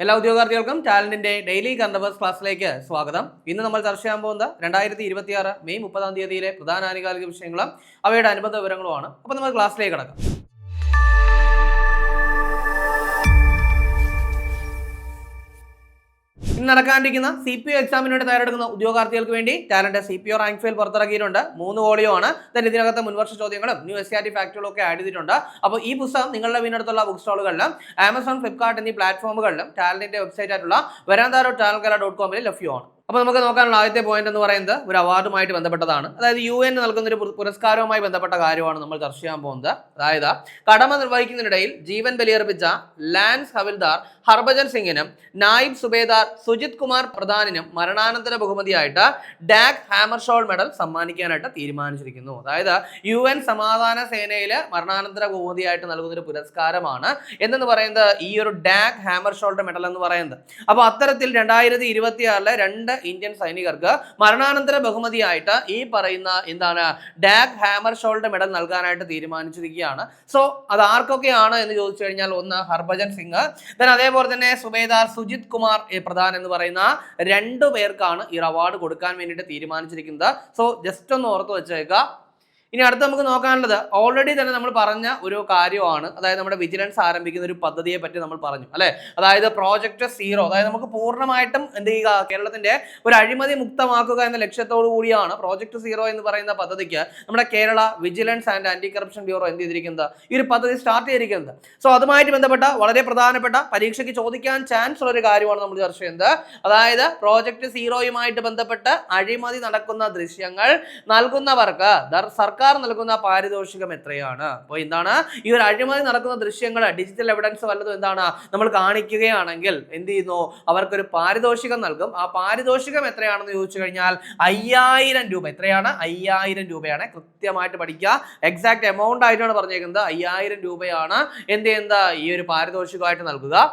എല്ലാ ഉദ്യോഗാർത്ഥികൾക്കും ടാലന്റിന്റെ daily current affairs ക്ലാസ്സിലേക്ക് സ്വാഗതം. ഇന്ന് നമ്മൾ ചർച്ച ചെയ്യാൻ പോകുന്നത് 2026 മെയ് 30 പ്രധാന ആനുകാലിക വിഷയങ്ങളും അവയുടെ അനുബന്ധ വിവരങ്ങളുമാണ്. അപ്പോൾ നമ്മൾ ക്ലാസ്സിലേക്ക് കടക്കാം. ഇന്ന് നടക്കാനിരിക്കുന്ന CPO എക്സാമിനോട് തയ്യാറെടുക്കുന്ന ഉദ്യോഗാർത്ഥികൾക്ക് വേണ്ടി ടാലന്റ് CPO റാങ്ക് ഫയൽ പുറത്തിറക്കിയിട്ടുണ്ട്. 3 വോളിയോ ആണ്. ഇതിനകത്ത് മുൻവർഷ ചോദ്യങ്ങളും ന്യൂ SCRT ഫാക്ടുകളും ഒക്കെ ആഡ് ചെയ്തിട്ടുണ്ട്. അപ്പോൾ ഈ പുസ്തകം നിങ്ങളുടെ വീടിനടുത്തുള്ള ബുക്ക് സ്റ്റോളുകളിലും ആമസോൺ, ഫ്ലിപ്കാർട്ട് എന്നീ പ്ലാറ്റ്ഫോമുകളിലും ടാലന്റിന്റെ വെബ്സൈറ്റ് ആയിട്ടുള്ള veranda.talentgala.com ലഭ്യമാണ്. അപ്പോൾ നമുക്ക് നോക്കാനുള്ള ആദ്യത്തെ പോയിന്റ് എന്ന് പറയുന്നത് ഒരു അവാർഡുമായിട്ട് ബന്ധപ്പെട്ടതാണ്. അതായത് UN നൽകുന്ന ഒരു പുരസ്കാരവുമായി ബന്ധപ്പെട്ട കാര്യമാണ് നമ്മൾ ചർച്ച ചെയ്യാൻ പോകുന്നത്. അതായത് കടമ നിർവഹിക്കുന്നതിനിടയിൽ ജീവൻ ബലിയർപ്പിച്ച ലാൻസ് ഹവിൽദാർ ഹർഭജൻ സിംഗിനും നായിബ് സുബേദാർ സുജിത് കുമാർ പ്രധാനിനും മരണാനന്തര ബഹുമതിയായിട്ട് ഡാഗ് ഹാമർഷോൾ മെഡൽ സമ്മാനിക്കാനായിട്ട് തീരുമാനിച്ചിരിക്കുന്നു. അതായത് UN സമാധാന സേനയില് മരണാനന്തര ബഹുമതിയായിട്ട് നൽകുന്ന ഒരു പുരസ്കാരമാണ് എന്തെന്ന് പറയുന്നത് ഈ ഒരു ഡാഗ് ഹാമർഷോൾഡ് മെഡൽ എന്ന് പറയുന്നത്. അപ്പോൾ അത്തരത്തിൽ 2026 രണ്ട് ഇന്ത്യൻ സൈനികർക്ക് മരണാനന്തര ബഹുമതിയായിട്ട് ഈ പറയുന്ന ഡാഗ് ഹാമർഷോൾഡ് മെഡൽ നൽകാനായിട്ട് തീരുമാനിച്ചിരിക്കുകയാണ്. സോ അത് ആർക്കൊക്കെയാണ് എന്ന് ചോദിച്ചു കഴിഞ്ഞാൽ ഒന്ന് ഹർഭജൻ സിംഗ്, അതേപോലെ തന്നെ സുബേദാർ സുജിത് കുമാർ പ്രധാൻ എന്ന് പറയുന്ന 2 പേർക്കാണ് ഈ അവാർഡ് കൊടുക്കാൻ വേണ്ടിയിട്ട് തീരുമാനിച്ചിരിക്കുന്നത്. സോ ജസ്റ്റ് ഒന്ന് ഓർത്ത് വെച്ചേക്കുക. ഇനി അടുത്ത് നമുക്ക് നോക്കാനുള്ളത് ഓൾറെഡി തന്നെ നമ്മൾ പറഞ്ഞ ഒരു കാര്യമാണ്. അതായത് നമ്മുടെ വിജിലൻസ് ആരംഭിക്കുന്ന ഒരു പദ്ധതിയെ പറ്റി നമ്മൾ പറഞ്ഞു അല്ലെ. അതായത് പ്രോജക്റ്റ് സീറോ, അതായത് നമുക്ക് പൂർണ്ണമായിട്ടും എന്ത് ചെയ്യുക, കേരളത്തിന്റെ ഒരു അഴിമതി മുക്തമാക്കുക എന്ന ലക്ഷ്യത്തോടു കൂടിയാണ് പ്രോജക്റ്റ് സീറോ എന്ന് പറയുന്ന പദ്ധതിക്ക് നമ്മുടെ Kerala vigilance and anti corruption bureau എന്ത് ചെയ്തിരിക്കുന്നത്, ഈ ഒരു പദ്ധതി സ്റ്റാർട്ട് ചെയ്തിരിക്കുന്നത്. സോ അതുമായിട്ട് ബന്ധപ്പെട്ട വളരെ പ്രധാനപ്പെട്ട പരീക്ഷയ്ക്ക് ചോദിക്കാൻ ചാൻസ് ഉള്ള ഒരു കാര്യമാണ് നമ്മൾ ചർച്ച ചെയ്യുന്നത്. അതായത് പ്രോജക്റ്റ് സീറോയുമായിട്ട് ബന്ധപ്പെട്ട് അഴിമതി നടക്കുന്ന ദൃശ്യങ്ങൾ നൽകുന്നവർക്ക് സർക്കാർ നൽകുന്ന പാരിതോഷികം എത്രയാണ്. അപ്പോൾ ഈ ഒരു അഴിമതി നടക്കുന്ന ദൃശ്യങ്ങൾ ഡിജിറ്റൽ എവിഡൻസ് വല്ലതും നമ്മൾ കാണിക്കുകയാണെങ്കിൽ എന്ത് ചെയ്യുന്നു, അവർക്കൊരു പാരിതോഷികം നൽകും. ആ പാരിതോഷികം എത്രയാണെന്ന് ചോദിച്ചു കഴിഞ്ഞാൽ 5000 രൂപ. എത്രയാണ്? 5000 രൂപയാണ്. കൃത്യമായിട്ട് പഠിക്കുക. എക്സാക്ട് എമൗണ്ട് ആയിട്ടാണ് പറഞ്ഞേക്കുന്നത്. 5000 രൂപയാണ് എന്ത് ചെയ്യുന്നത്, ഈ ഒരു പാരിതോഷികമായിട്ട് നൽകുക.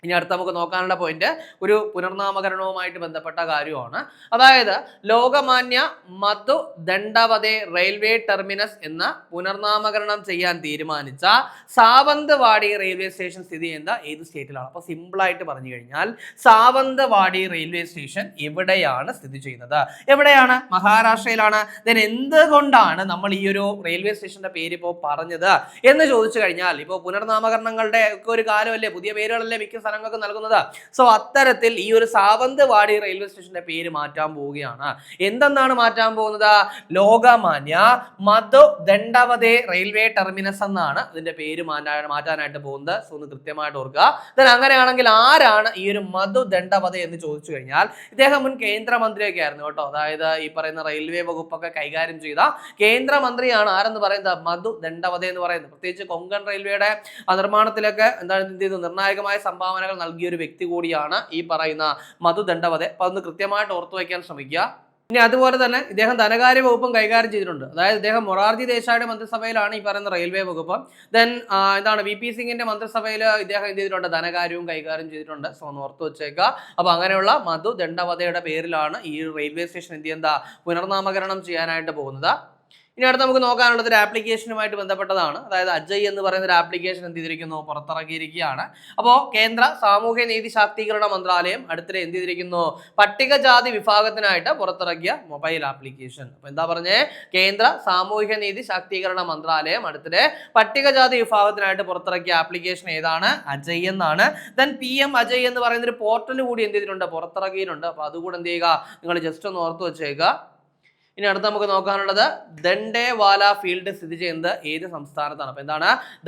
ഇനി അടുത്ത് നമുക്ക് നോക്കാനുള്ള പോയിന്റ് ഒരു പുനർനാമകരണവുമായിട്ട് ബന്ധപ്പെട്ട കാര്യമാണ്. അതായത് ലോകമാന്യ മധു ദണ്ഡവതെ റെയിൽവേ ടെർമിനസ് എന്ന പുനർനാമകരണം ചെയ്യാൻ തീരുമാനിച്ച സാവന്തവാടി റെയിൽവേ സ്റ്റേഷൻ സ്ഥിതി ചെയ്യുന്ന ഏത് സ്റ്റേറ്റിലാണ്? അപ്പോൾ സിമ്പിളായിട്ട് പറഞ്ഞു കഴിഞ്ഞാൽ സാവന്തവാടി റെയിൽവേ സ്റ്റേഷൻ എവിടെയാണ് സ്ഥിതി ചെയ്യുന്നത്? എവിടെയാണ്? മഹാരാഷ്ട്രയിലാണ്. ദെൻ എന്തുകൊണ്ടാണ് നമ്മൾ ഈ ഒരു റെയിൽവേ സ്റ്റേഷന്റെ പേര് ഇപ്പോൾ പറഞ്ഞത് എന്ന് ചോദിച്ചു കഴിഞ്ഞാൽ, ഇപ്പോൾ പുനർനാമകരണങ്ങളുടെ ഒക്കെ ഒരു കാലമല്ലേ, പുതിയ പേരുകളല്ലേ മിക്ക സ്ഥലങ്ങൾക്ക് നൽകുന്നത്. സോ അത്തരത്തിൽ ഈ ഒരു സാവന്തവാടി റെയിൽവേ സ്റ്റേഷന്റെ പേര് മാറ്റാൻ പോവുകയാണ്. എന്തെന്നാണ് മാറ്റാൻ പോകുന്നത്? ലോകമാന്യ മധു ദണ്ഡവതെ റെയിൽവേ ടെർമിനസ് എന്നാണ് ഇതിന്റെ പേര് മാറ്റാനായിട്ട് പോകുന്നത്. സോ ഒന്ന് കൃത്യമായിട്ട് ഓർക്കുക. ദെൻ അങ്ങനെയാണെങ്കിൽ ആരാണ് ഈ ഒരു മധു ദണ്ഡവതെ എന്ന് ചോദിച്ചു കഴിഞ്ഞാൽ, ഇദ്ദേഹം മുൻ കേന്ദ്രമന്ത്രിയൊക്കെ ആയിരുന്നു കേട്ടോ. അതായത് ഈ പറയുന്ന റെയിൽവേ വകുപ്പൊക്കെ കൈകാര്യം ചെയ്ത കേന്ദ്രമന്ത്രിയാണ് ആരെന്ന് പറയുന്നത്, മധു ദണ്ഡവതെ എന്ന് പറയുന്നത്. പ്രത്യേകിച്ച് കൊങ്കൺ റെയിൽവേയുടെ നിർമ്മാണത്തിലൊക്കെ നിർണായകമായ സംഭാവനകൾ നൽകിയ ഒരു വ്യക്തി കൂടിയാണ് ഈ പറയുന്ന മധു ദണ്ഡവതെ. അപ്പൊ അതൊന്ന് കൃത്യമായിട്ട് ഓർത്തു വയ്ക്കാൻ ശ്രമിക്കുക. ഇനി അതുപോലെ തന്നെ ഇദ്ദേഹം ധനകാര്യ വകുപ്പും കൈകാര്യം ചെയ്തിട്ടുണ്ട്. അതായത് ഇദ്ദേഹം മൊറാർജി ദേശായിയുടെ മന്ത്രിസഭയിലാണ് ഈ പറയുന്ന റെയിൽവേ വകുപ്പ്. ദെൻ VP സിംഗിന്റെ മന്ത്രിസഭയിൽ ഇദ്ദേഹം എന്ത് ചെയ്തിട്ടുണ്ട്, ധനകാര്യവും കൈകാര്യം ചെയ്തിട്ടുണ്ട്. സോ ഒന്ന് ഓർത്ത് വെച്ചേക്കുക. അപ്പൊ അങ്ങനെയുള്ള മധു ദണ്ഡവതയുടെ പേരിലാണ് ഈ റെയിൽവേ സ്റ്റേഷൻ എന്ത് ചെയ്യുന്ന പുനർനാമകരണം ചെയ്യാനായിട്ട് പോകുന്നത്. ഇനി അടുത്ത് നമുക്ക് നോക്കാനുള്ളത് ഒരു ആപ്ലിക്കേഷനുമായിട്ട് ബന്ധപ്പെട്ടതാണ്. അതായത് അജയ് എന്ന് പറയുന്ന ഒരു ആപ്ലിക്കേഷൻ എന്ത് ചെയ്തിരിക്കുന്നു, പുറത്തിറക്കിയിരിക്കുകയാണ്. അപ്പോൾ കേന്ദ്ര സാമൂഹ്യ നീതി ശാക്തീകരണ മന്ത്രാലയം അടുത്തിടെ എന്ത് ചെയ്തിരിക്കുന്നു, പട്ടികജാതി വിഭാഗത്തിനായിട്ട് പുറത്തിറക്കിയ മൊബൈൽ ആപ്ലിക്കേഷൻ. അപ്പോൾ എന്താ പറഞ്ഞേ, കേന്ദ്ര സാമൂഹ്യ നീതി ശാക്തീകരണ മന്ത്രാലയം അടുത്തിടെ പട്ടികജാതി വിഭാഗത്തിനായിട്ട് പുറത്തിറക്കിയ ആപ്ലിക്കേഷൻ ഏതാണ്? അജയ് എന്നാണ്. ദെൻ PM അജയ് എന്ന് പറയുന്ന ഒരു പോർട്ടൽ കൂടി എന്ത് ചെയ്തിട്ടുണ്ട്, പുറത്തിറക്കിയിട്ടുണ്ട്. അപ്പോൾ അതുകൂടെ എന്ത് ചെയ്യുക, നിങ്ങൾ ജസ്റ്റ് ഒന്ന് ഓർത്ത് വെച്ചേക്കുക. ഇനി അടുത്ത് നമുക്ക് നോക്കാനുള്ളത് ദണ്ഡേവാല ഫീൽഡ് സ്ഥിതി ചെയ്യുന്നത് ഏത് സംസ്ഥാനത്താണ്? അപ്പൊ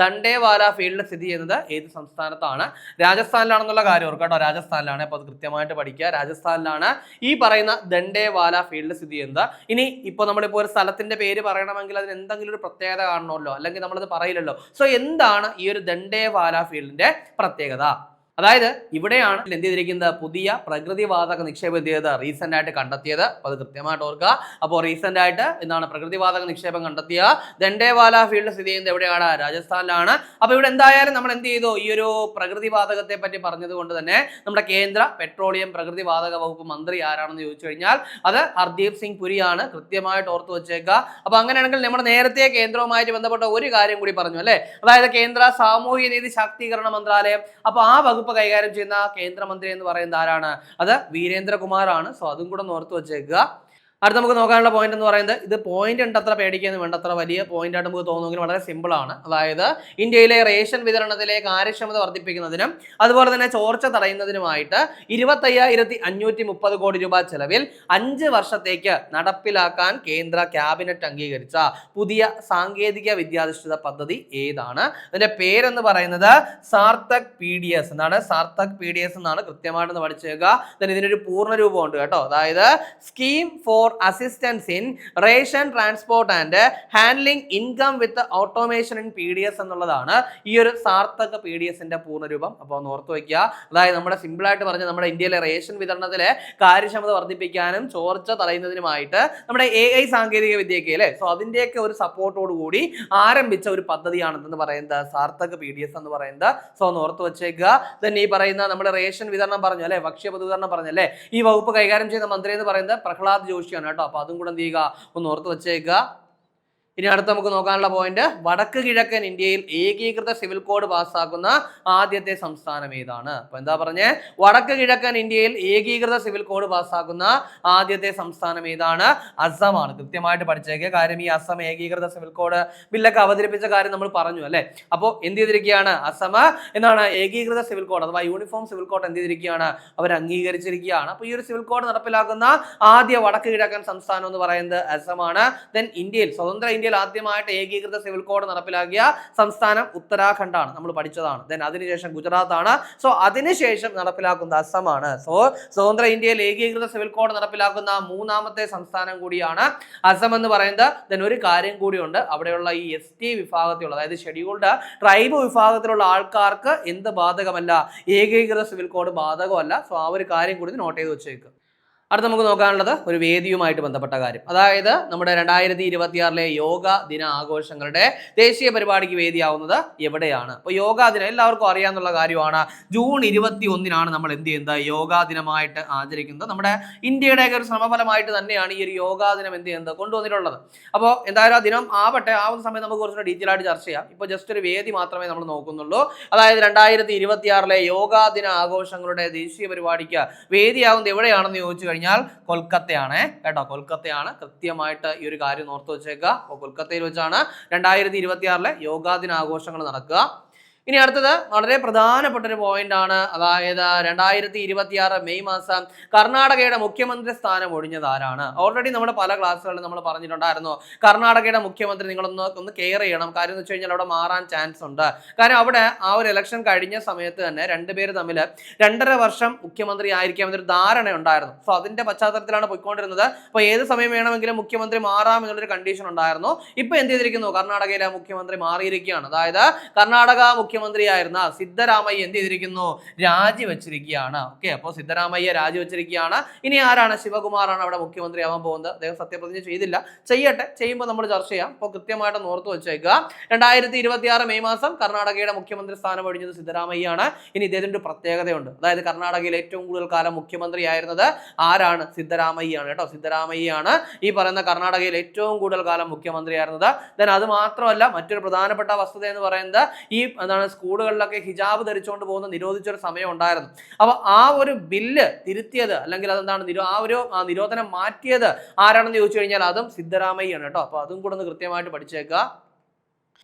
ദണ്ഡേവാല ഫീൽഡ് സ്ഥിതി ചെയ്യുന്നത് ഏത് സംസ്ഥാനത്താണ്? രാജസ്ഥാനിലാണെന്നുള്ള കാര്യം ഓർക്കുക കേട്ടോ. രാജസ്ഥാനിലാണ്. അപ്പൊ അത് കൃത്യമായിട്ട് പഠിക്കുക. രാജസ്ഥാനിലാണ് ഈ പറയുന്ന ദണ്ഡേവാല ഫീൽഡ് സ്ഥിതി ചെയ്യുന്നത്. ഇനി ഇപ്പോൾ നമ്മളിപ്പോൾ ഒരു സ്ഥലത്തിന്റെ പേര് പറയണമെങ്കിൽ അതിന് എന്തെങ്കിലും ഒരു പ്രത്യേകത കാണണമല്ലോ, അല്ലെങ്കിൽ നമ്മളത് പറയില്ലല്ലോ. സോ എന്താണ് ഈ ഒരു ദണ്ഡേവാല ഫീൽഡിന്റെ പ്രത്യേകത? അതായത് ഇവിടെയാണ് എന്ത് ചെയ്തിരിക്കുന്നത്, പുതിയ പ്രകൃതിവാതക നിക്ഷേപം റീസെന്റ് ആയിട്ട് കണ്ടെത്തിയത്. അപ്പോൾ അത് കൃത്യമായിട്ട് ഓർക്കുക. അപ്പോൾ റീസെന്റ് ആയിട്ട് പ്രകൃതിവാതക നിക്ഷേപം കണ്ടെത്തിയ ദണ്ഡേവാല ഫീൽഡ് സ്ഥിതി ചെയ്യുന്നത് എവിടെയാണ്? രാജസ്ഥാനിലാണ്. അപ്പോൾ ഇവിടെ എന്തായാലും നമ്മൾ എന്ത് ചെയ്തു, ഈ ഒരു പ്രകൃതിവാതകത്തെ പറ്റി പറഞ്ഞത് കൊണ്ട് തന്നെ നമ്മുടെ കേന്ദ്ര പെട്രോളിയം പ്രകൃതിവാതക വകുപ്പ് മന്ത്രി ആരാണെന്ന് ചോദിച്ചു കഴിഞ്ഞാൽ അത് ഹർദീപ് സിംഗ് പുരിയാണ്. കൃത്യമായിട്ട് ഓർത്ത് വെച്ചേക്കുക. അപ്പോൾ അങ്ങനെയാണെങ്കിൽ നമ്മൾ നേരത്തെ കേന്ദ്രവുമായിട്ട് ബന്ധപ്പെട്ട ഒരു കാര്യം കൂടി പറഞ്ഞു അല്ലേ, അതായത് കേന്ദ്ര സാമൂഹ്യ നീതി ശാക്തീകരണ മന്ത്രാലയം. അപ്പോൾ ആ വകുപ്പ് വകുപ്പ് കൈകാര്യം ചെയ്യുന്ന കേന്ദ്രമന്ത്രി എന്ന് പറയുന്നത് ആരാണ്? അത് വീരേന്ദ്രകുമാറാണ്. സോ അതും കൂടെ ഓർത്ത് വെച്ചേക്കുക. അടുത്ത നമുക്ക് നോക്കാനുള്ള പോയിന്റ് എന്ന് പറയുന്നത്, ഇത് പോയിന്റ് ഉണ്ട്, അത്ര പേടിക്കൊന്നും വേണ്ട, അത്ര വലിയ പോയിന്റ് ആയിട്ട് നമുക്ക് തോന്നുമെങ്കിൽ വളരെ സിമ്പിൾ ആണ്. അതായത് ഇന്ത്യയിലെ റേഷൻ വിതരണത്തിലെ കാര്യക്ഷമത വർദ്ധിപ്പിക്കുന്നതിനും അതുപോലെ തന്നെ ചോർച്ച തടയുന്നതിനുമായിട്ട് 25,530 കോടി രൂപ ചെലവിൽ 5 വർഷത്തേക്ക് നടപ്പിലാക്കാൻ കേന്ദ്ര ക്യാബിനറ്റ് അംഗീകരിച്ച പുതിയ സാങ്കേതിക വിദ്യാധിഷ്ഠിത പദ്ധതി ഏതാണ്? അതിന്റെ പേരെന്ന് പറയുന്നത് സാർത്ഥക് PDS എന്നാണ്. സാർത്ഥക് PDS എന്നാണ്, കൃത്യമായിട്ടൊന്ന് പഠിച്ചേക്കുക. ഇതിനൊരു പൂർണ്ണ രൂപമുണ്ട് കേട്ടോ. അതായത് scheme for assistance in ration transport and handling income with automation in PDS എന്നുള്ളതാണ് ഈ ഒരു സാർത്ഥക് PDSന്റെ പൂർണ്ണരൂപം. അപ്പോൾ ഒന്ന് ഓർത്ത് വയ്ക്കുക. അതായത് നമ്മുടെ സിമ്പിൾ ആയിട്ട് പറഞ്ഞ നമ്മുടെ ഇന്ത്യയിലെ റേഷൻ വിതരണത്തിലെ കാര്യക്ഷമത വർദ്ധിപ്പിക്കാനും ചോർച്ച തടയുന്നതിനുമായിട്ട് നമ്മുടെ AI സാങ്കേതിക വിദ്യയൊക്കെ അല്ലേ, സോ അതിന്റെയൊക്കെ ഒരു സപ്പോർട്ടോട് കൂടി ആരംഭിച്ച ഒരു പദ്ധതിയാണെന്ന് പറയുന്നത് സാർത്ഥക് PDS എന്ന് പറയുന്നത്. സോ ഒന്ന് ഓർത്ത് വെച്ചേക്കുക. തന്നെ ഈ പറയുന്ന നമ്മുടെ റേഷൻ വിതരണം പറഞ്ഞു അല്ലെ, ഭക്ഷ്യ പൊതുവിതരണം പറഞ്ഞല്ലേ, ഈ വകുപ്പ് കൈകാര്യം ചെയ്യുന്ന മന്ത്രി എന്ന് പറയുന്നത് പ്രഹ്ലാദ് ജോഷിയാണ് കേട്ടോ. അപ്പൊ അതും കൂടെ എന്ത് ചെയ്യുക, ഒന്ന് ഓർത്ത് വെച്ചേക്കുക. ഇനി അടുത്ത് നമുക്ക് നോക്കാനുള്ള പോയിന്റ്, വടക്ക് കിഴക്കൻ ഇന്ത്യയിൽ ഏകീകൃത സിവിൽ കോഡ് പാസ്സാക്കുന്ന ആദ്യത്തെ സംസ്ഥാനം ഏതാണ്? അപ്പൊ എന്താ പറഞ്ഞേ, വടക്ക് കിഴക്കൻ ഇന്ത്യയിൽ ഏകീകൃത സിവിൽ കോഡ് പാസ്സാക്കുന്ന ആദ്യത്തെ സംസ്ഥാനം ഏതാണ്? അസമാണ്. കൃത്യമായിട്ട് പഠിച്ചേക്കുക. കാര്യം ഈ അസം ഏകീകൃത സിവിൽ കോഡ് ബില്ലൊക്കെ അവതരിപ്പിച്ച കാര്യം നമ്മൾ പറഞ്ഞു അല്ലെ. അപ്പോൾ എന്ത് ചെയ്തിരിക്കുകയാണ്, അസം എന്നാണ് ഏകീകൃത സിവിൽ കോഡ് അഥവാ യൂണിഫോം സിവിൽ കോഡ് എന്ത് ചെയ്തിരിക്കുകയാണ്, അവർ അംഗീകരിച്ചിരിക്കുകയാണ്. അപ്പൊ ഈ ഒരു സിവിൽ കോഡ് നടപ്പിലാക്കുന്ന ആദ്യ വടക്ക് കിഴക്കൻ സംസ്ഥാനം എന്ന് പറയുന്നത് അസമാണ്. ദെൻ ഇന്ത്യയിൽ, സ്വതന്ത്ര ഇന്ത്യയിൽ ആദ്യമായിട്ട് ഏകീകൃത സിവിൽ കോഡ് നടപ്പിലാക്കിയ സംസ്ഥാനം ഉത്തരാഖണ്ഡാണ്, നമ്മൾ പഠിച്ചതാണ്. ദെൻ അതിനുശേഷം ഗുജറാത്ത് ആണ്. സോ അതിനുശേഷം നടപ്പിലാക്കുന്ന അസമാണ്. സോ സ്വതന്ത്ര ഇന്ത്യയിൽ ഏകീകൃത സിവിൽ കോഡ് നടപ്പിലാക്കുന്ന മൂന്നാമത്തെ സംസ്ഥാനം കൂടിയാണ് അസം എന്ന് പറയുന്നത്. ദെൻ ഒരു കാര്യം കൂടിയുണ്ട്, അവിടെയുള്ള ഈ ST വിഭാഗത്തിലുള്ള, അതായത് ഷെഡ്യൂൾഡ് ട്രൈബ് വിഭാഗത്തിലുള്ള ആൾക്കാർക്ക് എന്ത് ബാധകമല്ല, ഏകീകൃത സിവിൽ കോഡ് ബാധകമല്ല. സോ ആ ഒരു കാര്യം കൂടി നോട്ട് ചെയ്ത് വെച്ചേക്കുക. അടുത്ത നമുക്ക് നോക്കാനുള്ളത് ഒരു വേദിയുമായിട്ട് ബന്ധപ്പെട്ട കാര്യം. അതായത് നമ്മുടെ 2026 യോഗ ദിന ആഘോഷങ്ങളുടെ ദേശീയ പരിപാടിക്ക് വേദിയാവുന്നത് എവിടെയാണ്? അപ്പോൾ യോഗാ ദിനം എല്ലാവർക്കും അറിയാവുന്ന കാര്യമാണ്. ജൂൺ 21 നമ്മൾ എന്ത് ചെയ്യുന്നത്, യോഗാ ദിനമായിട്ട് ആചരിക്കുന്നത്. നമ്മുടെ ഇന്ത്യയുടെ ഒരു ശ്രമഫലമായിട്ട് തന്നെയാണ് ഈ ഒരു യോഗാ ദിനം എന്ത് ചെയ്യുന്നത്, കൊണ്ടുവന്നിട്ടുള്ളത്. അപ്പോൾ എന്തായാലും ആ ദിനം ആവുന്ന സമയത്ത് നമുക്ക് കുറച്ചുകൂടി ഡീറ്റെയിൽ ആയിട്ട് ചർച്ച ചെയ്യാം. ഇപ്പോൾ ജസ്റ്റ് ഒരു വേദി മാത്രമേ നമ്മൾ നോക്കുന്നുള്ളൂ. അതായത് 2026 യോഗാ ദിന ആഘോഷങ്ങളുടെ ദേശീയ പരിപാടിക്ക് വേദിയാവുന്നത് എവിടെയാണെന്ന് ചോദിച്ചു കഴിഞ്ഞാൽ കൊൽക്കത്തയാണ് കേട്ടോ. കൊൽക്കത്തയാണ്. കൃത്യമായിട്ട് ഈ ഒരു കാര്യം ഓർത്ത് വെച്ചേക്കുക. അപ്പോൾ കൊൽക്കത്തയിൽ വെച്ചാണ് 2026 യോഗാ ദിന ആഘോഷങ്ങൾ നടക്കുക. ഇനി അടുത്തത് വളരെ പ്രധാനപ്പെട്ട ഒരു പോയിന്റ് ആണ്. അതായത് 2026 മെയ് മാസം കർണാടകയുടെ മുഖ്യമന്ത്രി സ്ഥാനം ഒഴിഞ്ഞത് ആരാണ്? ഓൾറെഡി നമ്മുടെ പല ക്ലാസ്സുകളിൽ നമ്മൾ പറഞ്ഞിട്ടുണ്ടായിരുന്നു, കർണാടകയുടെ മുഖ്യമന്ത്രി നിങ്ങളൊന്ന് കെയർ ചെയ്യണം. കാര്യം എന്ന് വെച്ച് കഴിഞ്ഞാൽ അവിടെ മാറാൻ ചാൻസ് ഉണ്ട്. കാരണം അവിടെ ആ ഒരു ഇലക്ഷൻ കഴിഞ്ഞ സമയത്ത് തന്നെ രണ്ടുപേര് തമ്മിൽ 2.5 വർഷം മുഖ്യമന്ത്രി ആയിരിക്കാം എന്നൊരു ധാരണ ഉണ്ടായിരുന്നു. സോ അതിന്റെ പശ്ചാത്തലത്തിലാണ് പോയിക്കൊണ്ടിരുന്നത്. അപ്പോൾ ഏത് സമയം വേണമെങ്കിലും മുഖ്യമന്ത്രി മാറാം എന്നുള്ളൊരു കണ്ടീഷൻ ഉണ്ടായിരുന്നു. ഇപ്പൊ എന്ത് ചെയ്തിരിക്കുന്നു, കർണാടകയിലെ മുഖ്യമന്ത്രി മാറിയിരിക്കുകയാണ്. അതായത് കർണാടക മുഖ്യമന്ത്രിയായിരുന്ന സിദ്ധരാമയ്യ എന്ത് ചെയ്തിരിക്കുന്നു, രാജിവെച്ചിരിക്കുകയാണ്. ഓക്കെ, അപ്പോൾ സിദ്ധരാമയ്യ രാജിവെച്ചിരിക്കുകയാണ്. ഇനി ആരാണ്, ശിവകുമാറാണ് അവിടെ മുഖ്യമന്ത്രി ആവാൻ പോകുന്നത്. അദ്ദേഹം സത്യപ്രതിജ്ഞ ചെയ്തില്ല, ചെയ്യട്ടെ, ചെയ്യുമ്പോൾ നമ്മൾ ചർച്ച ചെയ്യാം. അപ്പോൾ കൃത്യമായിട്ട് ഓർത്ത് വെച്ചേക്കുക. 2026 മെയ് മാസം കർണാടകയുടെ മുഖ്യമന്ത്രി സ്ഥാനം ഒഴിഞ്ഞത് സിദ്ധരാമയ്യാണ്. ഇനി ഇദ്ദേഹത്തിന്റെ ഒരു പ്രത്യേകതയുണ്ട്. അതായത് കർണാടകയിൽ ഏറ്റവും കൂടുതൽ കാലം മുഖ്യമന്ത്രി ആയിരുന്നത് ആരാണ്, സിദ്ധരാമയ്യാണ് കേട്ടോ. സിദ്ധരാമയ്യാണ് ഈ പറയുന്ന കർണാടകയിൽ ഏറ്റവും കൂടുതൽ കാലം മുഖ്യമന്ത്രി ആയിരുന്നത്. ദെൻ അത് മാത്രമല്ല, മറ്റൊരു പ്രധാനപ്പെട്ട വസ്തുത എന്ന് പറയുന്നത് ഈ സ്കൂളുകളിലൊക്കെ ഹിജാബ് ധരിച്ചുകൊണ്ട് പോകുന്ന നിരോധിച്ചൊരു സമയം ഉണ്ടായിരുന്നു. അപ്പൊ ആ ഒരു ബില്ല് തിരുത്തിയത്, അല്ലെങ്കിൽ അതെന്താണ് ആ നിരോധനം മാറ്റിയത് ആരാണെന്ന് ചോദിച്ചു കഴിഞ്ഞാൽ അതും സിദ്ധരാമയ്യാണ് കേട്ടോ. അപ്പൊ അതും കൂടെ ഒന്ന് കൃത്യമായിട്ട് പഠിച്ചേക്കുക.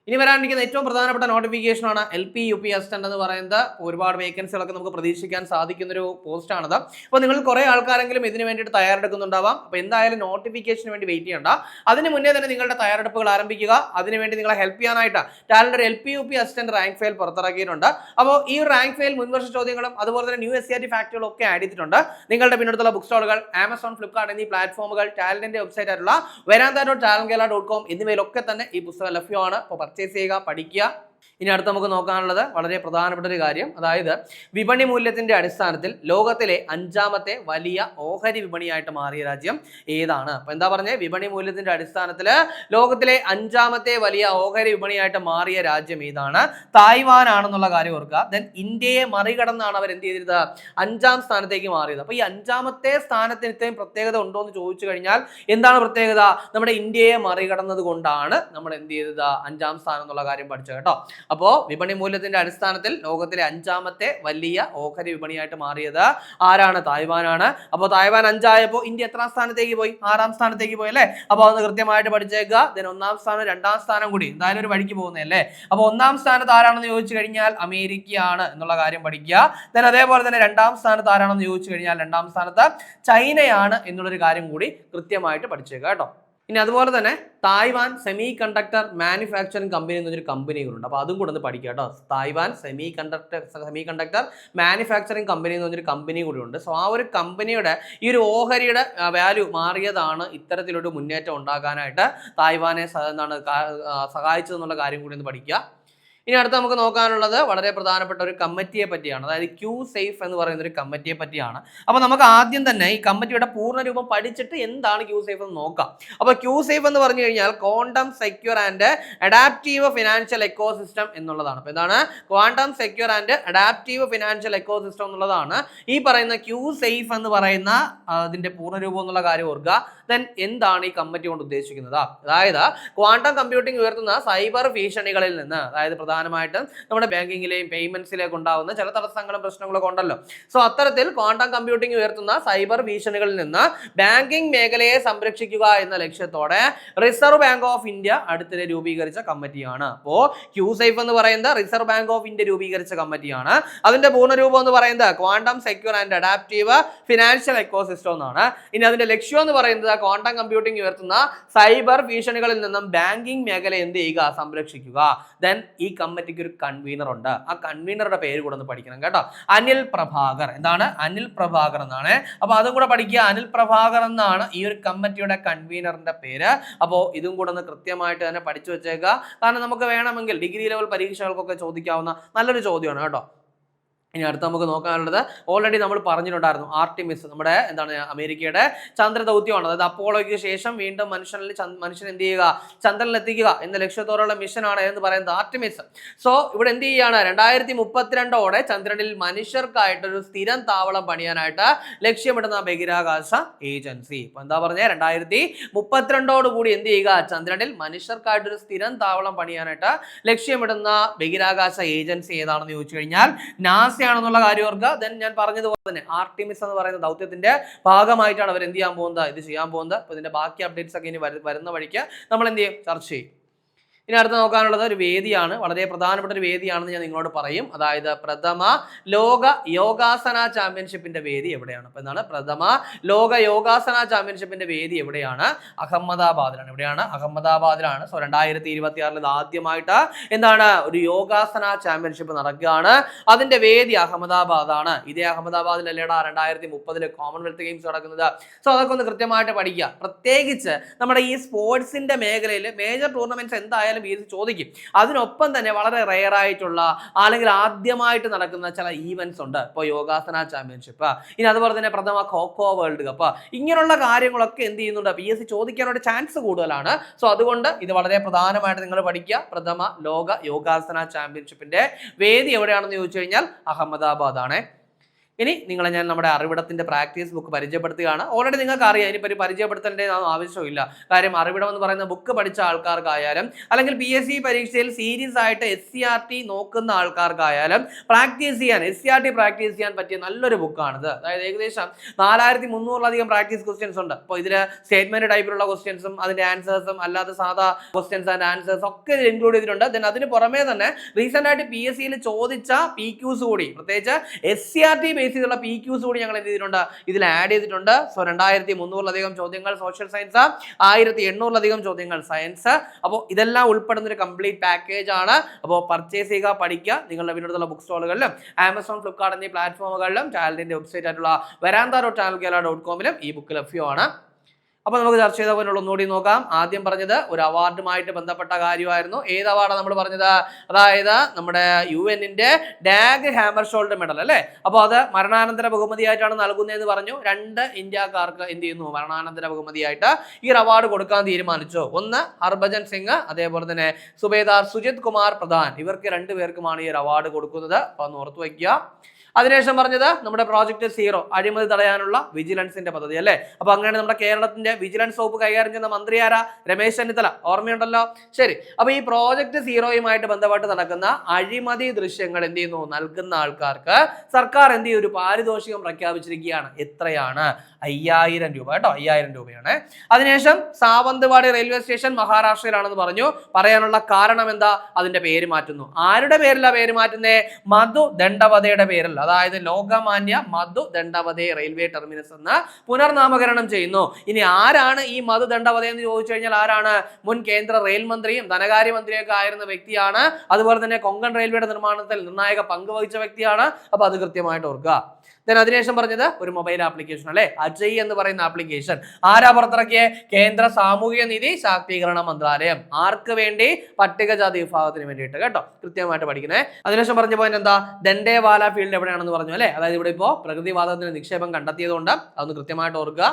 ഇനി വരാനിരിക്കുന്ന ഏറ്റവും പ്രധാനപ്പെട്ട നോട്ടിഫിക്കേഷൻ ആണ് LP UP അസിസ്റ്റന്റ് എന്ന് പറയുന്നത്. ഒരുപാട് വേക്കൻസികളൊക്കെ നമുക്ക് പ്രതീക്ഷിക്കാൻ സാധിക്കുന്ന ഒരു പോസ്റ്റാണത്. അപ്പോൾ നിങ്ങൾ കുറേ ആൾക്കാരെങ്കിലും ഇതിന് വേണ്ടിയിട്ട് തയ്യാറെടുക്കുന്നുണ്ടാവാം. അപ്പോൾ എന്തായാലും നോട്ടിഫിക്കേഷന് വേണ്ടി വെയിറ്റ് ചെയ്യണ്ട. അതിന് മുന്നേ തന്നെ നിങ്ങളുടെ തയ്യാറെടുപ്പുകൾ ആരംഭിക്കുക. അതിനുവേണ്ടി നിങ്ങളെ ഹെൽപ്പ് ചെയ്യാനായിട്ട് ടാലന്റ് ഒരു LP UP assistant rank file പുറത്തിറക്കിയിട്ടുണ്ട്. അപ്പോൾ ഈ റാങ്ക് ഫയൽ മുൻവർഷ ചോദ്യങ്ങളും അതുപോലെ തന്നെ ന്യൂ SCERT ഫാക്ടുകളും ഒക്കെ ആഡ് ചെയ്തിട്ടുണ്ട്. നിങ്ങളുടെ പിന്നടുത്തുള്ള ബുക്ക് സ്റ്റോളുകൾ, ആമസോൺ, ഫ്ലിപ്കാർട്ട് എന്നീ പ്ലാറ്റ്ഫോമുകൾ, ടാലന്റിന്റെ വെബ്സൈറ്റ് ആയിട്ടുള്ള veranda.talentkerala.com എന്നിവയിലൊക്കെ തന്നെ ഈ പുസ്തകം ലഭ്യമാണ്. അപ്പോൾ പർച്ചേസ് ചെയ്യുക, പഠിക്കുക. ഇനി അടുത്ത് നമുക്ക് നോക്കാനുള്ളത് വളരെ പ്രധാനപ്പെട്ട ഒരു കാര്യം. അതായത് വിപണി മൂല്യത്തിന്റെ അടിസ്ഥാനത്തിൽ ലോകത്തിലെ 5ാമത്തെ വലിയ ഓഹരി വിപണിയായിട്ട് മാറിയ രാജ്യം ഏതാണ്? അപ്പൊ എന്താ പറഞ്ഞത്, വിപണി മൂല്യത്തിന്റെ അടിസ്ഥാനത്തിൽ ലോകത്തിലെ 5ാമത്തെ വലിയ ഓഹരി വിപണിയായിട്ട് മാറിയ രാജ്യം ഏതാണ്? തായ്വാൻ ആണെന്നുള്ള കാര്യം ഓർക്കുക. ദെൻ ഇന്ത്യയെ മറികടന്നാണ് അവർ എന്ത് ചെയ്തത്, 5ാം സ്ഥാനത്തേക്ക് മാറിയത്. അപ്പൊ ഈ 5ാമത്തെ സ്ഥാനത്തിന് ഇത്രയും പ്രത്യേകത ഉണ്ടോ എന്ന് ചോദിച്ചു കഴിഞ്ഞാൽ എന്താണ് പ്രത്യേകത? നമ്മുടെ ഇന്ത്യയെ മറികടന്നത് കൊണ്ടാണ് നമ്മൾ എന്ത് ചെയ്തത്, 5ാം സ്ഥാനം എന്നുള്ള കാര്യം പഠിച്ചത് കേട്ടോ. അപ്പോൾ വിപണി മൂല്യത്തിന്റെ അടിസ്ഥാനത്തിൽ ലോകത്തിലെ 5ാമത്തെ വലിയ ഓഹരി വിപണിയായിട്ട് മാറിയത് ആരാണ്? തായ്വാനാണ്. അപ്പോൾ തായ്വാൻ 5 ഇന്ത്യ എത്രാം സ്ഥാനത്തേക്ക് പോയി? 6ാം സ്ഥാനത്തേക്ക് പോയി അല്ലേ? അപ്പോൾ അതൊന്ന് കൃത്യമായിട്ട് പഠിച്ചേക്കുക. ദെൻ 1ാം സ്ഥാനം 2ാം സ്ഥാനം കൂടി എന്തായാലും ഒരു വഴിക്ക് പോകുന്നതല്ലേ. അപ്പോൾ 1ാം സ്ഥാനത്ത് ആരാണെന്ന് ചോദിച്ചു കഴിഞ്ഞാൽ അമേരിക്കയാണ് എന്നുള്ള കാര്യം പഠിക്കുക. ദെൻ അതേപോലെ തന്നെ 2ാം സ്ഥാനത്ത് ആരാണെന്ന് ചോദിച്ചു കഴിഞ്ഞാൽ 2ാം സ്ഥാനത്ത് ചൈനയാണ് എന്നുള്ളൊരു കാര്യം കൂടി കൃത്യമായിട്ട് പഠിച്ചേക്കുക കേട്ടോ. ഇനി അതുപോലെ തന്നെ Taiwan semi conductor manufacturing company എന്നൊരു കമ്പനി ഉണ്ട്. അപ്പോൾ അതും കൂടെ ഒന്ന് പഠിക്കുക കേട്ടോ. Taiwan semi conductor manufacturing company എന്ന് പറഞ്ഞൊരു കമ്പനി കൂടി ഉണ്ട്. സോ ആ ഒരു കമ്പനിയുടെ ഈ ഒരു ഓഹരിയുടെ വാല്യൂ മാറിയതാണ് ഇത്തരത്തിലൊരു മുന്നേറ്റം ഉണ്ടാകാനായിട്ട് തായ്വാനെ സഹായിച്ചതെന്നുള്ള കാര്യം കൂടി ഒന്ന് പഠിക്കുക. ഇനി അടുത്ത് നമുക്ക് നോക്കാനുള്ളത് വളരെ പ്രധാനപ്പെട്ട ഒരു കമ്മിറ്റിയെ പറ്റിയാണ്. അതായത് ക്യൂ സേഫ് എന്ന് പറയുന്ന ഒരു കമ്മിറ്റിയെ പറ്റിയാണ്. അപ്പോൾ നമുക്ക് ആദ്യം തന്നെ ഈ കമ്മിറ്റിയുടെ പൂർണ്ണരൂപം പഠിച്ചിട്ട് എന്താണ് ക്യൂ സേഫ് എന്ന് നോക്കാം. അപ്പോൾ ക്യൂ സേഫ് എന്ന് പറഞ്ഞു കഴിഞ്ഞാൽ quantum secure and adaptive financial ecosystem എന്നുള്ളതാണ്. അപ്പോൾ എന്താണ്? Quantum secure and adaptive financial ecosystem എന്നുള്ളതാണ് ഈ പറയുന്ന ക്യൂ സേഫ് എന്ന് പറയുന്ന അതിന്റെ പൂർണ്ണരൂപം എന്നുള്ള കാര്യം ഓർക്കുക. ദെൻ എന്താണ് ഈ കമ്മിറ്റി കൊണ്ട് ഉദ്ദേശിക്കുന്നത്? അതായത് ക്വാണ്ടം കമ്പ്യൂട്ടിംഗ് ഉയർത്തുന്ന സൈബർ ഭീഷണികളിൽ നിന്ന്, അതായത് പ്രധാനമായിട്ടും നമ്മുടെ ബാങ്കിങ്ങിലെയും പേയ്മെന്റ്സിലേക്ക് ഉണ്ടാകുന്ന ചില തടസ്സങ്ങളും പ്രശ്നങ്ങളൊക്കെ ഉണ്ടല്ലോ. സോ അത്തരത്തിൽ ക്വാണ്ടം കമ്പ്യൂട്ടിംഗ് ഉയർത്തുന്ന സൈബർ ഭീഷണികളിൽ നിന്ന് ബാങ്കിംഗ് മേഖലയെ സംരക്ഷിക്കുക എന്ന ലക്ഷ്യത്തോടെ റിസർവ് ബാങ്ക് ഓഫ് ഇന്ത്യ അടുത്തിടെ രൂപീകരിച്ച കമ്മിറ്റിയാണ്. അപ്പോൾ ക്യൂ സേഫ് എന്ന് പറയുന്നത് റിസർവ് ബാങ്ക് ഓഫ് ഇന്ത്യ രൂപീകരിച്ച കമ്മിറ്റിയാണ്. അതിന്റെ പൂർണ്ണരൂപം എന്ന് പറയുന്നത് quantum secure and adaptive financial ecosystem എന്നാണ്. ഇനി അതിന്റെ ലക്ഷ്യം എന്ന് പറയുന്നത് ക്വാണ്ടം കമ്പ്യൂട്ടിംഗ് ഉയർത്തുന്ന സൈബർ ഭീഷണികളിൽ നിന്നും ബാങ്കിംഗ് മേഖല എന്ത് ചെയ്യുക? സംരക്ഷിക്കുക. ദെൻ ഈ കമ്മിറ്റിക്ക് ഒരു കൺവീനർ ഉണ്ട്. ആ കൺവീനറുടെ പേര് കൂടെ ഒന്ന് പഠിക്കണം കേട്ടോ. അനിൽ പ്രഭാകർ. എന്താണ്? അനിൽ പ്രഭാകർ എന്നാണ്. അപ്പൊ അതും കൂടെ പഠിക്കുക. അനിൽ പ്രഭാകർ എന്നാണ് ഈ ഒരു കമ്മിറ്റിയുടെ കൺവീനറിന്റെ പേര്. അപ്പോൾ ഇതും കൂടെ ഒന്ന് കൃത്യമായിട്ട് തന്നെ പഠിച്ചു വെച്ചേക്കുക. കാരണം നമുക്ക് വേണമെങ്കിൽ ഡിഗ്രി ലെവൽ പരീക്ഷകൾക്കൊക്കെ ചോദിക്കാവുന്ന നല്ലൊരു ചോദ്യമാണ് കേട്ടോ. ഇനി അടുത്ത് നമുക്ക് നോക്കാനുള്ളത് ഓൾറെഡി നമ്മൾ പറഞ്ഞിട്ടുണ്ടായിരുന്നു. ആർട്ടിമിസ് നമ്മുടെ എന്താണ് അമേരിക്കയുടെ ചന്ദ്രദൗത്യമാണ്. അതായത് അപ്പോളോയ്ക്ക് ശേഷം വീണ്ടും മനുഷ്യൻ എന്ത് ചെയ്യുക? ചന്ദ്രനിൽ എത്തിക്കുക എന്ന ലക്ഷ്യത്തോടുള്ള മിഷനാണ് എന്ന് പറയുന്നത് ആർട്ടിമിസ്. സോ ഇവിടെ എന്ത് ചെയ്യുകയാണ്? 2032 ചന്ദ്രനിൽ മനുഷ്യർക്കായിട്ടൊരു സ്ഥിരം താവളം പണിയാനായിട്ട് ലക്ഷ്യമിടുന്ന ബഹിരാകാശ ഏജൻസി. ഇപ്പൊ എന്താ പറഞ്ഞത്? 2032 കൂടി എന്ത് ചെയ്യുക? ചന്ദ്രനിൽ മനുഷ്യർക്കായിട്ടൊരു സ്ഥിരം താവളം പണിയാനായിട്ട് ലക്ഷ്യമിടുന്ന ബഹിരാകാശ ഏജൻസി ഏതാണെന്ന് ചോദിച്ചു കഴിഞ്ഞാൽ നാസ ാണെന്നുള്ള കാര്യം ഓർക്കുക. ദെൻ ഞാൻ പറഞ്ഞതുപോലെ തന്നെ ആർട്ടിമിസ് എന്ന് പറയുന്ന ദൗത്യത്തിന്റെ ഭാഗമായിട്ടാണ് അവർ എന്ത് ചെയ്യാൻ പോകുന്നത്? ഇത് ചെയ്യാൻ പോകുന്നത്. അപ്പൊ ഇതിന്റെ ബാക്കി അപ്ഡേറ്റ്സ് ഒക്കെ ഇനി വരുന്ന വഴിക്ക് നമ്മൾ എന്ത് ചെയ്യും? ചർച്ച ചെയ്യും. ഇനി അടുത്ത് നോക്കാനുള്ളത് ഒരു വേദിയാണ്. വളരെ പ്രധാനപ്പെട്ട ഒരു വേദിയാണെന്ന് ഞാൻ നിങ്ങളോട് പറയും. അതായത് പ്രഥമ ലോക യോഗാസന ചാമ്പ്യൻഷിപ്പിന്റെ വേദി എവിടെയാണ്? അപ്പൊ എന്താണ്? പ്രഥമ ലോക യോഗാസന ചാമ്പ്യൻഷിപ്പിന്റെ വേദി എവിടെയാണ്? അഹമ്മദാബാദിലാണ്. എവിടെയാണ്? അഹമ്മദാബാദിലാണ്. സോ 2026 ഇത് ആദ്യമായിട്ട് എന്താണ് ഒരു യോഗാസന ചാമ്പ്യൻഷിപ്പ് നടക്കുകയാണ്. അതിന്റെ വേദി അഹമ്മദാബാദാണ്. ഇതേ അഹമ്മദാബാദിലല്ലേടാ 2030 കോമൺവെൽത്ത് ഗെയിംസ് നടക്കുന്നത്. സോ അതൊക്കെ ഒന്ന് കൃത്യമായിട്ട് പഠിക്കുക. പ്രത്യേകിച്ച് നമ്മുടെ ഈ സ്പോർട്സിന്റെ മേഖലയിൽ മേജർ ടൂർണമെന്റ്സ് എന്തായാലും ചോദിക്കും. അതിനൊപ്പം തന്നെ വളരെ റെയർ ആയിട്ടുള്ള അല്ലെങ്കിൽ ആദ്യമായിട്ട് നടക്കുന്ന ചില ഈവന്റ്സ് ഉണ്ട്. ഇപ്പോൾ യോഗാസന ചാമ്പ്യൻഷിപ്പ്, ഇനി അതുപോലെ തന്നെ പ്രഥമ ഖോഖോ വേൾഡ് കപ്പ്, ഇങ്ങനെയുള്ള കാര്യങ്ങളൊക്കെ എന്ത് ചെയ്യുന്നുണ്ട്? PSC ചോദിക്കാനുള്ള ചാൻസ് കൂടുതലാണ്. സോ അതുകൊണ്ട് ഇത് വളരെ പ്രധാനമായിട്ട് നിങ്ങൾ പഠിക്കുക. പ്രഥമ ലോക യോഗാസന ചാമ്പ്യൻഷിപ്പിന്റെ വേദി എവിടെയാണെന്ന് ചോദിച്ചു കഴിഞ്ഞാൽ അഹമ്മദാബാദ് ആണ്. ഇനി നിങ്ങളെ ഞാൻ നമ്മുടെ അറിവിടത്തിന്റെ പ്രാക്ടീസ് ബുക്ക് പരിചയപ്പെടുത്തുകയാണ്. ഓൾറെഡി നിങ്ങൾക്ക് അറിയാം, ഇനി പരിചയപ്പെടുത്തേണ്ട ആവശ്യമില്ല. കാര്യം അറിവിടം എന്ന് പറയുന്ന ബുക്ക് പഠിച്ച ആൾക്കാർക്കായാലും അല്ലെങ്കിൽ PSC പരീക്ഷയിൽ സീരീസ് ആയിട്ട് SCRT നോക്കുന്ന ആൾക്കാർക്കായാലും പ്രാക്ടീസ് ചെയ്യാൻ SCRT പ്രാക്ടീസ് ചെയ്യാൻ പറ്റിയ നല്ലൊരു ബുക്കാണിത്. അതായത് ഏകദേശം 4300 പ്രാക്ടീസ് ക്വസ്റ്റ്യൻസ് ഉണ്ട്. അപ്പോൾ ഇതിൽ സ്റ്റേറ്റ്മെന്റ് ടൈപ്പിലുള്ള ക്വസ്റ്റ്യൻസും അതിന്റെ ആൻസേഴ്സും അല്ലാതെ സാധാ ക്വസ്റ്റ്യൻസ് ആൻഡ് ആൻസേഴ്സ് ഒക്കെ ഇതിൽ ഇൻക്ലൂഡ് ചെയ്തിട്ടുണ്ട്. ദെൻ അതിന് പുറമേ തന്നെ റീസെന്റ് ആയിട്ട് PSCയിൽ ചോദിച്ച PQs കൂടി, പ്രത്യേകിച്ച് SCRT ചെയ്തുള്ള PQs കൂടി ഞങ്ങൾ എന്ത് ചെയ്തിട്ടുണ്ട്? ഇതിൽ ആഡ് ചെയ്തിട്ടുണ്ട്. സോ 2300 ചോദ്യങ്ങൾ സോഷ്യൽ സയൻസ്, 1800 ചോദ്യങ്ങൾ സയൻസ്. അപ്പോൾ ഇതെല്ലാം ഉൾപ്പെടുന്ന ഒരു കംപ്ലീറ്റ് പാക്കേജ് ആണ്. അപ്പോൾ പർച്ചേസ് ചെയ്യുക, പഠിക്കുക. നിങ്ങളുടെ വീട്ടിലുള്ള ബുക്ക് സ്റ്റോളുകളിലും ആമസോൺ, ഫ്ലിപ്കാർട്ട് എന്നീ പ്ലാറ്റ്ഫോമുകളിലും ചാനലിന്റെ വെബ്സൈറ്റ് ആയിട്ടുള്ള veranda.channelkerala.com ഈ ബുക്ക് ലഭ്യമാണ്. അപ്പോൾ നമുക്ക് ചർച്ച ചെയ്ത പോലെ ഒന്നുകൂടി നോക്കാം. ആദ്യം പറഞ്ഞത് ഒരു അവാർഡുമായിട്ട് ബന്ധപ്പെട്ട കാര്യമായിരുന്നു. ഏത് അവാർഡാണ് നമ്മൾ പറഞ്ഞത്? അതായത് നമ്മുടെ UN-ന്റെ ഡാഗ് ഹാമർ ഷോൾഡ് മെഡൽ അല്ലേ. അപ്പോൾ അത് മരണാനന്തര ബഹുമതിയായിട്ടാണ് നൽകുന്നതെന്ന് പറഞ്ഞു. 2 ഇന്ത്യക്കാർക്ക് എന്ത് ചെയ്യുന്നു? മരണാനന്തര ബഹുമതിയായിട്ട് ഈ അവാർഡ് കൊടുക്കാൻ തീരുമാനിച്ചു. ഒന്ന് ഹർഭജൻ സിംഗ്, അതേപോലെ തന്നെ സുബേദാർ സുജിത് കുമാർ പ്രധാൻ. ഇവർക്ക് 2 പേർക്കുമാണ് ഈ ഒരു അവാർഡ് കൊടുക്കുന്നത്. അപ്പോൾ ഒന്ന് ഓർത്തു വയ്ക്കുക. അതിനുശേഷം പറഞ്ഞത് നമ്മുടെ പ്രോജക്ട് സീറോ, അഴിമതി തടയാനുള്ള വിജിലൻസിന്റെ പദ്ധതി അല്ലേ. അപ്പൊ അങ്ങനെയാണ് നമ്മുടെ കേരളത്തിന്റെ വിജിലൻസ് വകുപ്പ് കൈകാര്യം ചെയ്യുന്ന മന്ത്രി ആരാ? രമേശ് ചെന്നിത്തല. ഓർമ്മയുണ്ടല്ലോ. ശരി, അപ്പൊ ഈ പ്രോജക്ട് സീറോയുമായിട്ട് ബന്ധപ്പെട്ട് നടക്കുന്ന അഴിമതി ദൃശ്യങ്ങൾ എന്ത് ചെയ്യുന്നു? നൽകുന്ന ആൾക്കാർക്ക് സർക്കാർ എന്ത് ചെയ്യും? ഒരു പാരിതോഷികം പ്രഖ്യാപിച്ചിരിക്കുകയാണ്. എത്രയാണ്? 5000 രൂപ കേട്ടോ, 5000 രൂപയാണ്. അതിനുശേഷം സാവന്തവാടി റെയിൽവേ സ്റ്റേഷൻ മഹാരാഷ്ട്രയിലാണെന്ന് പറഞ്ഞു. പറയാനുള്ള കാരണം എന്താ? അതിന്റെ പേര് മാറ്റുന്നു. ആരുടെ പേരിലാ പേര് മാറ്റുന്നേ? മധു ദണ്ഡവതയുടെ പേരിൽ, അതായത് ലോകമാന്യ മധു ദണ്ഡവതേ റെയിൽവേ ടെർമിനസ് എന്ന് പുനർനാമകരണം ചെയ്യുന്നു. ഇനി ആരാണ് ഈ മധു ദണ്ഡവത എന്ന് ചോദിച്ചു കഴിഞ്ഞാൽ ആരാണ്? മുൻ കേന്ദ്ര റെയിൽ മന്ത്രിയും ധനകാര്യമന്ത്രിയൊക്കെ ആയിരുന്ന വ്യക്തിയാണ്. അതുപോലെ തന്നെ കൊങ്കൺ റെയിൽവേയുടെ നിർമ്മാണത്തിൽ നിർണായക പങ്ക് വഹിച്ച വ്യക്തിയാണ്. അപ്പൊ അത് കൃത്യമായിട്ട് ഓർക്കുക. അതിനുശേഷം പറഞ്ഞത് ഒരു മൊബൈൽ ആപ്ലിക്കേഷൻ അല്ലെ, അജയ് എന്ന് പറയുന്ന ആപ്ലിക്കേഷൻ ആരാ പുറത്തിറക്കിയ? കേന്ദ്ര സാമൂഹിക നീതി ശാക്തീകരണ മന്ത്രാലയം. ആർക്ക് വേണ്ടി? പട്ടികജാതി വിഭാഗത്തിന് വേണ്ടിയിട്ട് കേട്ടോ, കൃത്യമായിട്ട് പഠിക്കണേ. അതിനുശേഷം പറഞ്ഞ പോയിന്റ് എന്താ? ദണ്ഡേവാല ഫീൽഡ് എവിടെയാണെന്ന് പറഞ്ഞു അല്ലെ, അതായത് ഇവിടെ ഇപ്പോൾ പ്രകൃതിവാദത്തിന് നിക്ഷേപം കണ്ടെത്തിയതുകൊണ്ട് അതൊന്ന് കൃത്യമായിട്ട് ഓർക്കുക.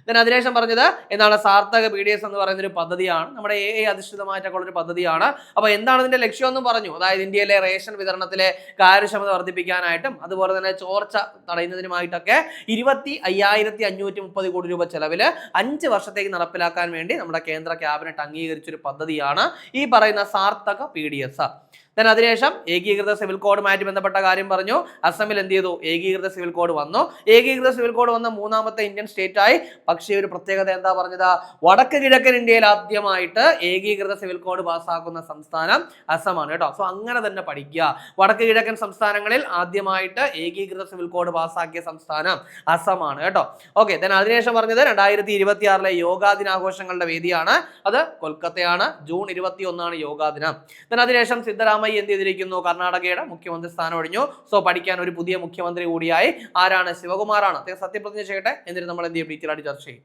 അതിനുശേഷം പറഞ്ഞത് എന്താണ്? സാർത്ഥക PDS എന്ന് പറയുന്ന ഒരു പദ്ധതിയാണ്, നമ്മുടെ AI അധിഷ്ഠിതമായിട്ടുള്ള ഒരു പദ്ധതിയാണ്. അപ്പൊ എന്താണ് ഇതിന്റെ ലക്ഷ്യം എന്നും പറഞ്ഞു. അതായത് ഇന്ത്യയിലെ റേഷൻ വിതരണത്തിലെ കാര്യക്ഷമത വർദ്ധിപ്പിക്കാനായിട്ടും അതുപോലെ തന്നെ ചോർച്ച തടയുന്നതിനുമായിട്ടൊക്കെ 25,530 കോടി രൂപ ചെലവില് 5 വർഷത്തേക്ക് നടപ്പിലാക്കാൻ വേണ്ടി നമ്മുടെ കേന്ദ്ര ക്യാബിനറ്റ് അംഗീകരിച്ചൊരു പദ്ധതിയാണ് ഈ പറയുന്ന സാർത്ഥക PDS. അതിനുശേഷം ഏകീകൃത സിവിൽ കോഡുമായിട്ട് ബന്ധപ്പെട്ട കാര്യം പറഞ്ഞു. അസമിൽ എന്ത് ചെയ്തു? ഏകീകൃത സിവിൽ കോഡ് വന്നു. ഏകീകൃത സിവിൽ കോഡ് വന്ന 3ാമത്തെ ഇന്ത്യൻ സ്റ്റേറ്റ് ആയി. പക്ഷേ ഒരു പ്രത്യേകത എന്താ പറഞ്ഞത്? വടക്ക് കിഴക്കൻ ഇന്ത്യയിൽ ആദ്യമായിട്ട് ഏകീകൃത സിവിൽ കോഡ് പാസ്സാക്കുന്ന സംസ്ഥാനം അസമാണ് കേട്ടോ. സോ അങ്ങനെ തന്നെ പഠിക്കുക. വടക്ക് കിഴക്കൻ സംസ്ഥാനങ്ങളിൽ ആദ്യമായിട്ട് ഏകീകൃത സിവിൽ കോഡ് പാസ്സാക്കിയ സംസ്ഥാനം അസമാണ് കേട്ടോ. ഓക്കെ, അതിനുശേഷം പറഞ്ഞത് 2026 യോഗാ ദിനാഘോഷങ്ങളുടെ വേദിയാണ്. അത് കൊൽക്കത്തയാണ്. ജൂൺ 21 യോഗാ ദിനം. അതിനുശേഷം സിദ്ധരാമയ്യ എന്ത് ചെയ്തിരിക്കുന്നു? കർണാടകയുടെ മുഖ്യമന്ത്രി സ്ഥാനം ഒഴിഞ്ഞു. സോ പഠിക്കാൻ ഒരു പുതിയ മുഖ്യമന്ത്രി കൂടിയായി. ആരാണ്? ശിവകുമാറാണ്. അദ്ദേഹം സത്യപ്രതിജ്ഞ ചെയ്യട്ടെ, എന്നിട്ട് നമ്മൾ എന്ത് ചെയ്യും? ഡീറ്റെയിൽ ആയിട്ട് ചർച്ച ചെയ്യും.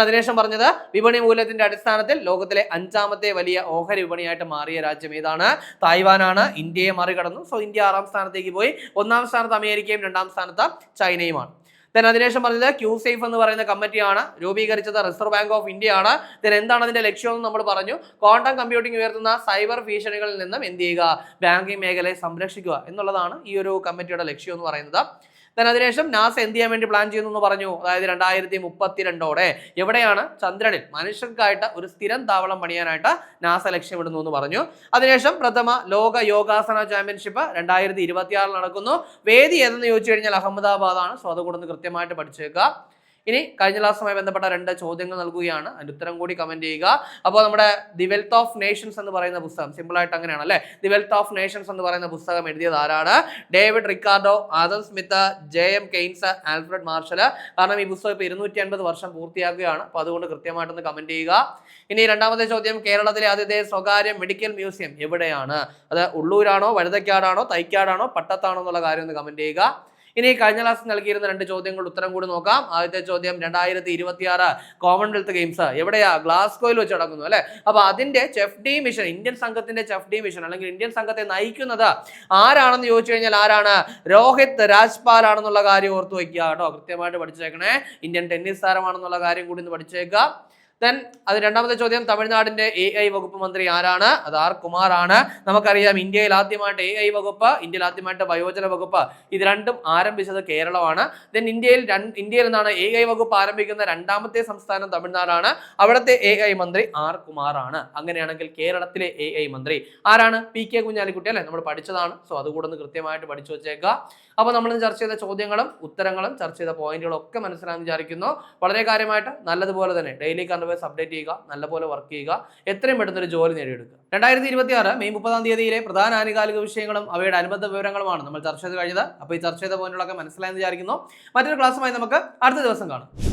അതിനുശേഷം പറഞ്ഞത് വിപണി മൂല്യത്തിന്റെ അടിസ്ഥാനത്തിൽ ലോകത്തിലെ 5ാമത്തെ വലിയ ഓഹരി വിപണിയായിട്ട് മാറിയ രാജ്യം ഏതാണ്? തായ്വാനാണ്. ഇന്ത്യയെ മറികടന്നു. സോ ഇന്ത്യ 6ാം സ്ഥാനത്തേക്ക് പോയി. 1ാം സ്ഥാനത്ത് അമേരിക്കയും 2ാം സ്ഥാനത്ത് ചൈനയുമാണ്. അതിനുശേഷം പറഞ്ഞത് ക്യൂസേഫ് എന്ന് പറയുന്ന കമ്മിറ്റിയാണ്. രൂപീകരിച്ചത് റിസർവ് ബാങ്ക് ഓഫ് ഇന്ത്യ ആണ്. എന്താണ് അതിന്റെ ലക്ഷ്യം എന്ന് നമ്മൾ പറഞ്ഞു. ക്വാണ്ടം കമ്പ്യൂട്ടിംഗ് ഉയർത്തുന്ന സൈബർ ഭീഷണികളിൽ നിന്നും എന്ത് ചെയ്യുക? ബാങ്കിംഗ് മേഖലയെ സംരക്ഷിക്കുക എന്നുള്ളതാണ് ഈ ഒരു കമ്മിറ്റിയുടെ ലക്ഷ്യം എന്ന് പറയുന്നത്. അതിനുശേഷം നാസ എന്ത് ചെയ്യാൻ വേണ്ടി പ്ലാൻ ചെയ്യുന്നു എന്ന് പറഞ്ഞു. അതായത് 2032 എവിടെയാണ്? ചന്ദ്രനിൽ മനുഷ്യർക്കായിട്ട് ഒരു സ്ഥിരം താവളം പണിയാനായിട്ട് നാസ ലക്ഷ്യമിടുന്നു എന്ന് പറഞ്ഞു. അതിനുശേഷം പ്രഥമ ലോക യോഗാസന ചാമ്പ്യൻഷിപ്പ് 2026 നടക്കുന്നു. വേദി ഏതെന്ന് ചോദിച്ചു കഴിഞ്ഞാൽ അഹമ്മദാബാദാണ്. സോ അതുകൊണ്ട് കൃത്യമായിട്ട് പഠിച്ചേക്കുക. ഇനി കഴിഞ്ഞ ക്ലാസ്സുമായി ബന്ധപ്പെട്ട 2 ചോദ്യങ്ങൾ നൽകുകയാണ്. അതിന്റെ ഉത്തരം കൂടി കമന്റ് ചെയ്യുക. അപ്പോൾ നമ്മുടെ ദി വെൽത്ത് ഓഫ് നേഷൻസ് എന്ന് പറയുന്ന പുസ്തകം, സിമ്പിൾ ആയിട്ട് അങ്ങനെയാണ് അല്ലെ, ദി വെൽത്ത് ഓഫ് നേഷൻസ് എന്ന് പറയുന്ന പുസ്തകം എഴുതിയത് ആരാണ്? David Ricardo, Adam Smith, JM Keynes, Alfred Marshall. കാരണം ഈ പുസ്തകം ഇപ്പോൾ 250 വർഷം പൂർത്തിയാക്കുകയാണ്. അപ്പോൾ അതുകൊണ്ട് കൃത്യമായിട്ടൊന്ന് കമന്റ് ചെയ്യുക. ഇനി 2ാമത്തെ ചോദ്യം, കേരളത്തിലെ ആദ്യത്തെ സ്വകാര്യ മെഡിക്കൽ മ്യൂസിയം എവിടെയാണ്? അത് ഉള്ളൂരാണോ, വഴുതക്കാടാണോ, തൈക്കാടാണോ, പട്ടത്താണോ എന്നുള്ള കാര്യം ഒന്ന് കമന്റ് ചെയ്യുക. ഇനി കഴിഞ്ഞ ക്ലാസ് നൽകിയിരുന്ന 2 ചോദ്യങ്ങളുടെ ഉത്തരം കൂടി നോക്കാം. ആദ്യത്തെ ചോദ്യം 2026 കോമൺവെൽത്ത് ഗെയിംസ് എവിടെയാ? ഗ്ലാസ്ഗോയിൽ വെച്ച് നടക്കുന്നു അല്ലെ. അപ്പൊ അതിന്റെ ചെഫ് ഡി മിഷൻ, ഇന്ത്യൻ സംഘത്തിന്റെ ചെഫ് ഡി മിഷൻ അല്ലെങ്കിൽ ഇന്ത്യൻ സംഘത്തെ നയിക്കുന്നത് ആരാണെന്ന് ചോദിച്ചു കഴിഞ്ഞാൽ ആരാണ്? രോഹിത് രാജ്പാൽ ആണെന്നുള്ള കാര്യം ഓർത്തു വയ്ക്കുക കേട്ടോ, കൃത്യമായിട്ട് പഠിച്ചേക്കണേ. ഇന്ത്യൻ ടെന്നീസ് താരമാണെന്നുള്ള കാര്യം കൂടി ഒന്ന് പഠിച്ചേക്കുക. അത് 2ാമത്തെ ചോദ്യം, തമിഴ്നാടിന്റെ AI വകുപ്പ് മന്ത്രി ആരാണ്? അത് R കുമാർ ആണ്. നമുക്കറിയാം ഇന്ത്യയിൽ ആദ്യമായിട്ട് AI വകുപ്പ്, ഇന്ത്യയിൽ ആദ്യമായിട്ട് വയോജന വകുപ്പ്, ഇത് രണ്ടും ആരംഭിച്ചത് കേരളമാണ്. ഇന്ത്യയിൽ നിന്നാണ് AI വകുപ്പ് ആരംഭിക്കുന്ന 2ാമത്തെ സംസ്ഥാനം തമിഴ്നാടാണ്. അവിടുത്തെ AI മന്ത്രി R കുമാർ ആണ്. അങ്ങനെയാണെങ്കിൽ കേരളത്തിലെ AI മന്ത്രി ആരാണ്? PK കുഞ്ഞാലിക്കുട്ടി അല്ലെ, നമ്മൾ പഠിച്ചതാണ്. സോ അതുകൂടെ ഒന്ന് കൃത്യമായിട്ട് പഠിച്ചു വെച്ചേക്കുക. അപ്പോൾ നമ്മൾ ചർച്ച ചെയ്ത ചോദ്യങ്ങളും ഉത്തരങ്ങളും ചർച്ച ചെയ്ത പോയിന്റുകളും ഒക്കെ മനസ്സിലാണെന്ന് വിചാരിക്കുന്നു. വളരെ കാര്യമായിട്ട് നല്ലതുപോലെ തന്നെ ഡെയിലി കറണ്ട് അഫയേഴ്സ് അപ്ഡേറ്റ് ചെയ്യുക, നല്ലപോലെ വർക്ക് ചെയ്യുക, എത്രയും പെട്ടെന്ന് ഒരു ജോലി നേടിയെടുക്കുക. 2026 മെയ് 30 പ്രധാന ആനുകാലിക വിഷയങ്ങളും അവയുടെ അനുബന്ധ വിവരങ്ങളുമാണ് നമ്മൾ ചർച്ച ചെയ്ത് കഴിഞ്ഞത്. അപ്പോൾ ഈ ചർച്ച ചെയ്ത പോയിന്റുകളൊക്കെ മനസ്സിലായെന്ന് വിചാരിക്കുന്നു. മറ്റൊരു ക്ലാസ്സുമായി നമുക്ക് അടുത്ത ദിവസം കാണാം.